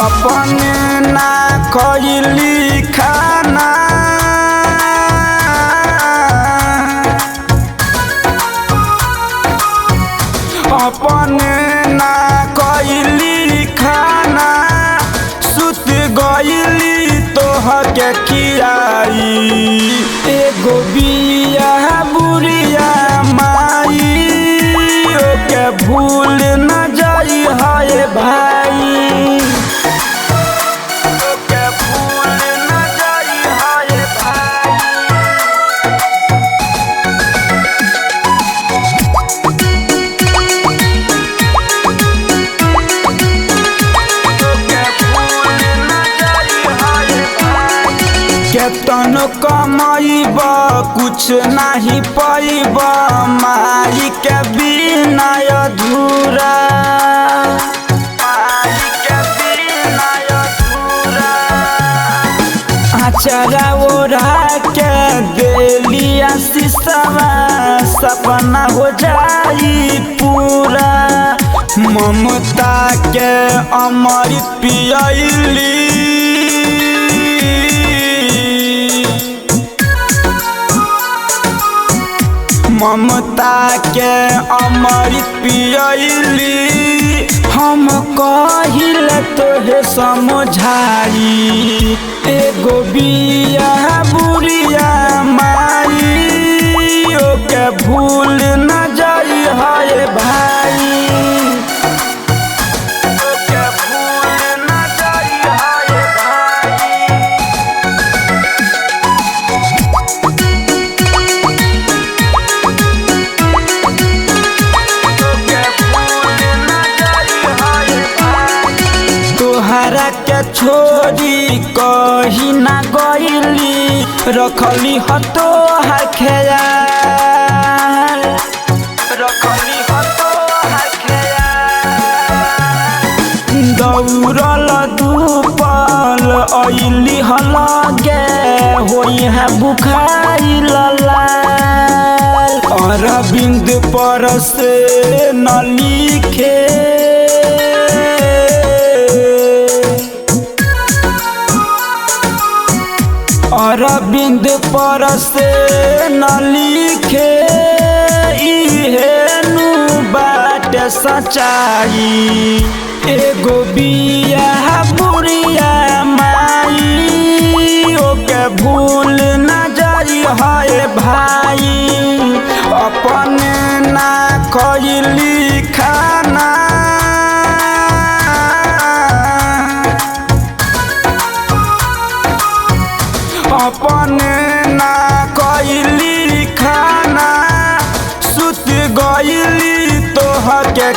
अपने ना खइली खाना अपने ना खइली खाना सुत गइली तोहके खियाई एगो बिया बुढ़िया माई ओके भूल न जाई है भाई ओके भूल न जाई है भाई केतन कमाइब कुछ नहीं पाइब माई के बिना अधूरा माई के बिना अधूरा अचरा ओढ़ा के देलिया शीशवा सपना हो जाई पूरा ममता के अमृत पियली ममता के अमृत पियली हम कहिल तोहे समझाई एगो बिया बुढ़िया माई ओके भूल न जाई है भाई ओके भूल न जाई है भाई तोहरा के छोड़ी कही ना गइली रखली हतो ख्याल रखली हतो ख्याल दौड़ल धूपल अइली हलगे होई है बुखारी लाल अरविंद पर से न लिखे अरविंद पर से न लिखे इहेनु बाट सच्चाई एगो बिया बुढ़िया माई ओके भूल न जाई है भाई अपने ना खइली खाना अपने ना खइली खाना सुत गइली तोहके